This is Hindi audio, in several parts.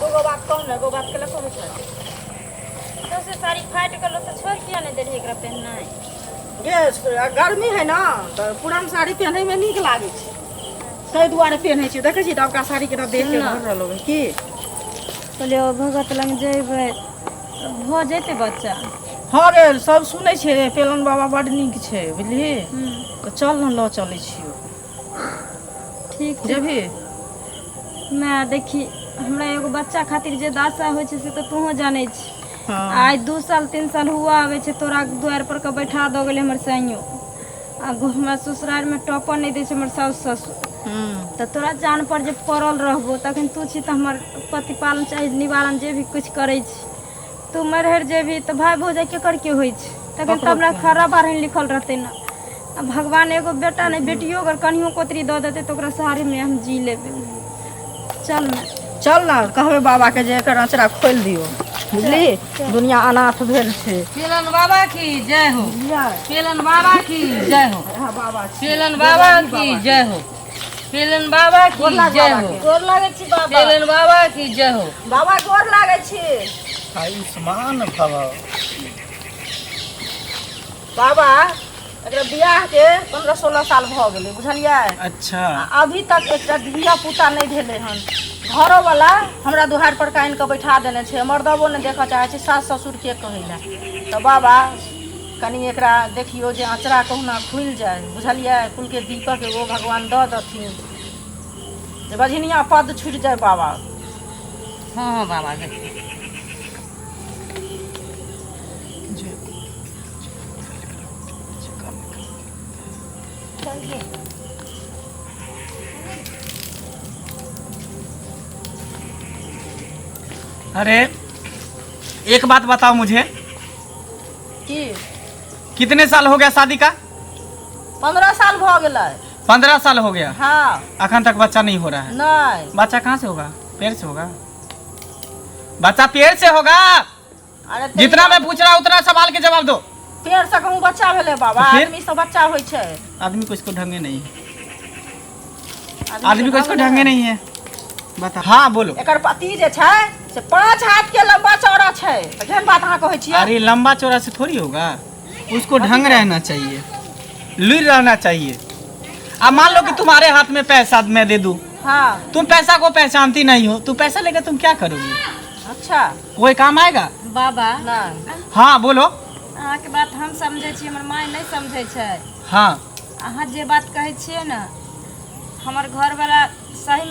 दूगो बात कहू ना, एगो बात केला कहू छ तो से साड़ी फाट गेलो तो छोड़ किया नहीं देली एकरा पहनना है। ये गर्मी है ना तो पुरान साड़ी पहने में नीक लागे छै, ताहि दुआरे पहने छी। देखे छी नवका साड़ी के देख के भर रहलो है की कहलिए भगत लग जेबै भ जेते बच्चा। हाँ रे सब सुनै छै पेलन बाबा बड नीक छै बुझली, तो चल न ल चलै छियो। ठीक छै जेबही मैं देखी हमरा एगो बच्चा खातिर जे दासा होइ छै से तो तूहो जानै छी। हाँ आज 2 साल 3 साल हुआ आवे छै तोरा द्वार पर के बैठा द गेले हमर सैयो आ हमरा ससुराल में टॉपर नहीं दे छै हमर साउस ससुर। तो तोरा जान पर जे पड़ल रहबो तखन तू छी तो हमर पति पालन चाहे निवारण जे भी कुछ करे छी तू मरहर जेबी तो भाई भौजाई केकर के होइ छै तखन तो हमरा खराब बारहन लिखल रहते ना। आ भगवान एगो बेटा नहीं बेटियो अगर कन्हियो कोतरी दे देते तो ओकरा सहारे में हम जी लेबे। चल ना चल ना कहबे बाबा के जे एकर अचरा खोल दियो बुझली, दुनिया अनाथ भेल छै। पेलन बाबा की जय हो, पेलन बाबा की जय हो, हाँ बाबा पेलन बाबा की जय हो, पेलन बाबा की जय हो, गोर लागे छी बाबा, पेलन बाबा की जय हो। बाबा गोर लागे छी आयुष्मान भव। बाबा। एकरा बियाह के 15-16 साल भ गेलै बुझलियै। अच्छा आ अभी तक एकटा धिया पुता नहीं भेले हन। घरो वाला हमरा दुहार पर कान के बैठा देने छै, मर्दबो ने देखा चाहे छै, सास ससुर के कहैला। तो बाबा कनी एकरा देखियो जे अचरा कहुना खुल जाए बुझलियै, कुल के दीपक एगो भगवान द दथिन जे बझनिया पद छूट जाए बाबा। हाँ हाँ बाबा देख अरे एक बात बताओ मुझे, की कितने साल हो गया शादी का? 15 साल भ गेलै। 15 साल हो गया, हाँ अखन तक बच्चा नहीं हो रहा है। नहीं बच्चा कहाँ से होगा? पेड़ से होगा? बच्चा पेड़ से होगा? अरे जितना मैं पूछ रहा हूँ उतना सवाल के जवाब दो। पेड़ से कहूँ बच्चा भेले बाबा, तो फिर? आदमी से बच्चा होइ छै। आदमी को इसको ढंगे नहीं है, आदमी को इसको ढंगे नहीं है। बता। हाँ बोलो। एकर पति जे छै से 5 हाथ के लंबा चौड़ा छै, केहन बात अहाँ कहै छियै? अरे लंबा चौड़ा से थोड़ी होगा, उसको ढंग रहना चाहिए, लुर रहना चाहिए। अब मान लो कि तुम्हारे हाथ में पैसा मैं दे दूं, हाँ तुम पैसा को पहचानती नहीं हो, तुम पैसा लेकर तुम क्या करोगी? अच्छा कोई काम आएगा? बाबा नहीं हाँ बोलो। अहाँ के बात हम समझे छी, हमर माय नहीं समझे छै। हाँ अहाँ जे बात कहै छियै ना हमर घर वाला सही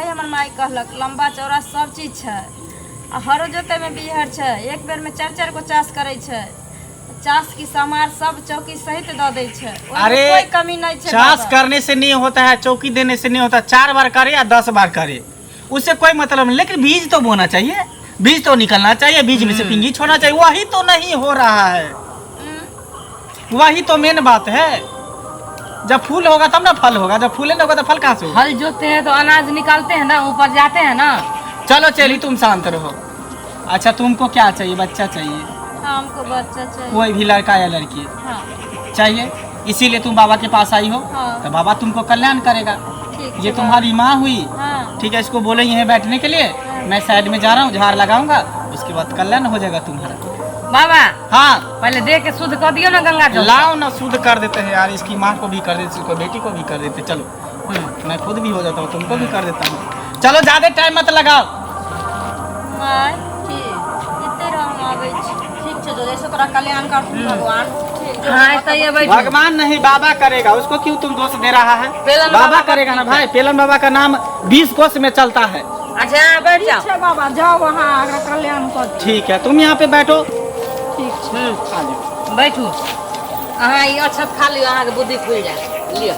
हमर माय कहलक, लंबा चौड़ा सब चीज छै आ हरो जोते में बिहर छै, एक बेर में 4-4 गो चास करे छै, चास की समार सब चौकी सहित द दे छै, अरे कोई कमी नहीं छै। चास बाबा। करने से नहीं होता है, चौकी देने से नहीं होता, 4 बार करे या 10 बार करे उससे कोई मतलब नहीं, लेकिन बीज तो बोना चाहिए, बीज तो निकलना चाहिए, बीज में से पिंगी छोड़ना चाहिए, वही तो नहीं हो रहा है, वही तो मेन बात है। जब फूल होगा तब ना फल होगा, जब फूल नहीं होगा तो फल कहाँ से होगा? हल जोतते हैं तो अनाज निकालते हैं ना, ऊपर जाते हैं ना। चलो चली तुम शांत रहो। अच्छा तुमको क्या चाहिए? बच्चा चाहिए? हमको बच्चा चाहिए। कोई भी लड़का या लड़की हाँ चाहिए, इसीलिए तुम बाबा के पास आई हो। हाँ। तो बाबा तुमको कल्याण करेगा। ठीक ये है तुम्हारी माँ हुई, हाँ ठीक है, इसको बोले यहीं बैठने के लिए, मैं साइड में जा रहा हूँ, झाड़ लगाऊंगा, उसके बाद कल्याण हो जाएगा तुम्हारा। बाबा हाँ पहले देख के शुद्ध कर दियो ना गंगा जल। लाओ ना, शुद्ध कर देते हैं यार, इसकी माँ को भी कर देते, इसको बेटी को भी कर देते। चलो मैं खुद भी हो जाता हूँ, तुमको भी कर देता हूँ। चलो ज्यादा टाइम मत लगाओ। माय की इते हम आबै छी। ठीक छै, जो जैसे तोरा कल्याण करथुन भगवान। हाँ तो ये बैठो। भगवान नहीं बाबा करेगा, उसको क्यों तुम दोष दे रहा है? पेलन बाबा बाबा करेगा ना का भाई, पेलन बाबा का नाम 20 कोस में चलता है। अच्छा यहाँ बैठ ठीक जाओ। छै बाबा, जाओ वहाँ अगर कल्याण कर। ठीक है तुम यहाँ पे बैठो। ठीक छै आ जाओ। बैठू अहाँ ये अक्षत खा लियो, अहाँ के बुद्धि खुल जाए। लियो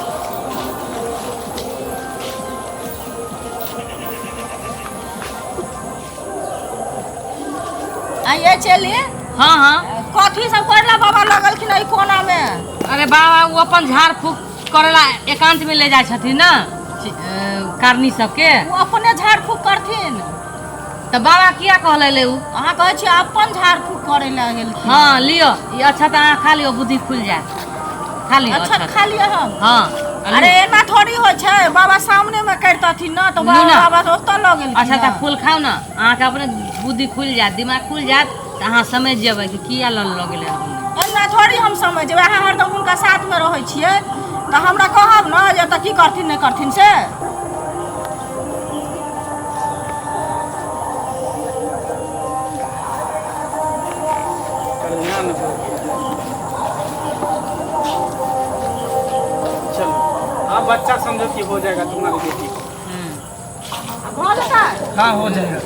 आइए चलिए। हाँ हाँ। कथी सब करला बाबा लगलखिन एहि कोना में? अरे बाबा वो अपन झाड़ फूक करेला एकांत में ले जाए छथिन ना कारनी सबके, वो अपने झाड़ फूक करथिन। तो बाबा किया कहले ले उ? अहाँ कहै छी अपन झाड़ फूक करे ला गेलखिन। हाँ लियो ये अच्छा तो अहाँ खा लियो, बुद्धि खुल जाए। खा लियो अच्छा अच्छा। खा लिया हम। हाँ अरे एना थोड़ी हो छै बाबा सामने में करतथिन ना तो नु ना। बाबा तो ओतऽ लऽ गेलखिन अच्छा ना। तऽ फूल खाओ ना, अहाँके अपने बुद्धि खुल जात, दिमाग खुल जात, तऽ अहाँ समझ जेबै कि किया लऽ गेलै हन। एना थोड़ी हम समझ जेबै, अहाँ हरदम हुनका साथ में रहै छियै तऽ हमरा कहब ना जे तऽ की करथिन नहि करथिन से। कल्याण हो गया। चलो हाँ, बच्चा समझो कि हो जाएगा तुम्हारी बेटी को। भऽ जेतै हाँ हो जाएगा।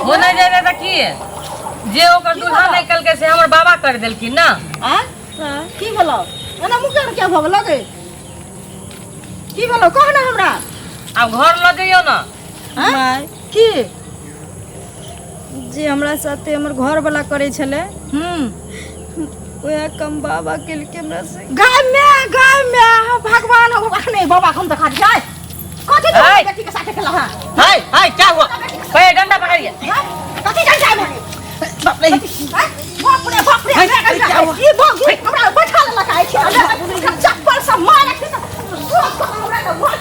हो नहीं जाएगा तऽ की है? जे ओकर दुल्हा नहीं कलके से हमर बाबा कर देलखिन ना। आँ की भेलौ एना मुकेर क्या भऽ गेलौ गे? की भेलौ कह ना हमरा। आब घर लऽ जइयो ना। आँ? माय की जे हमरा साथे हमर घर वाला करे छले वह कम बाबा केलके हमरा से। गाय में हम भगवान हो अखने बाबा हम देखा जाए कथी तो हाय। बेटी के साथे केला हां हाय हाय क्या हुआ? पहले डंडा पकड़िए। कथी जान जाए मारे बाप रे बाप रे क्या हुआ ये बाप हमरा बैठा ले लगा है चप्पल से मार के हमरा तो बहुत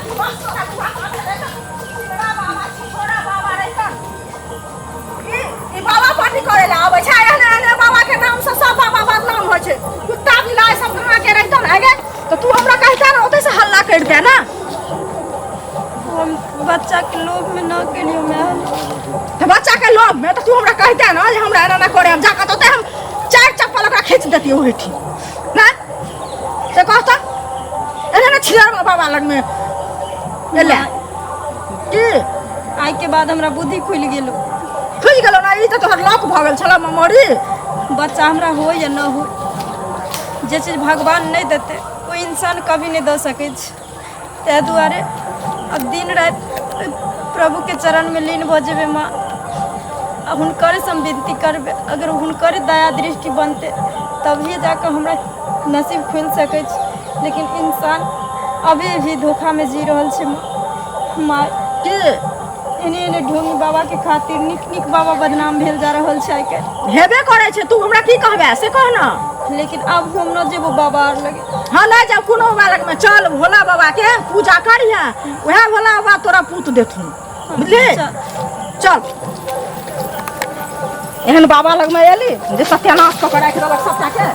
छोरा बाबा रहता ई बाबा पार्टी करे ला आबै छै एने बाबा के नाम से सब बाबा बदनाम होय छै। कुत्ता बिलाइ सब कहां के रहतौ ना गे तो तू हमरा कहता ना ओते से हल्ला कर दे ना। हम बच्चा के लोभ में न केलियो मैं। तो बच्चा के लोभ में तो तू हमरा कहते ना जे हमरा एना ना करे हम जाके तो हम चार चप्पल ओकरा खींच देती ओही ठी ना से कहता एना ना छियर बाबा लग में एले की आई के बाद हमरा बुद्धि खुल गेलो। खुल गेलो ना ई तो तोहर लॉक भ गेल छला मेमोरी। बच्चा हमरा हो या न हो, जे चीज भगवान नहीं देते वो इंसान कभी नहीं दे सके छै। ताहि दुआरे अब दिन रात प्रभु के चरण में लीन भ जेबे माँ। अब हुनकर से हम विनती करबे, अगर हुनकर दया दृष्टि बनते तभी जाकर हमरा नसीब खुल सके छै। लेकिन इंसान अभी भी धोखा में जी रहल छै माँ। की एने एने ढोंगी बाबा के खातिर निक निक बाबा बदनाम भेल जा रहल छै आइ काल्हि। हेबे करे छै तू हमरा की कहबे से कह ना। लेकिन अब हम न जेबो बाबा आर लगे। हाँ ना जब कोनो बालक में चल भोला बाबा के पूजा करिया वह भोला बाबा तोरा पूत देथुन बुझली। चल एहन बाबा लग में एली जे सत्यानाश कऽ के राखि देलक सबटा के।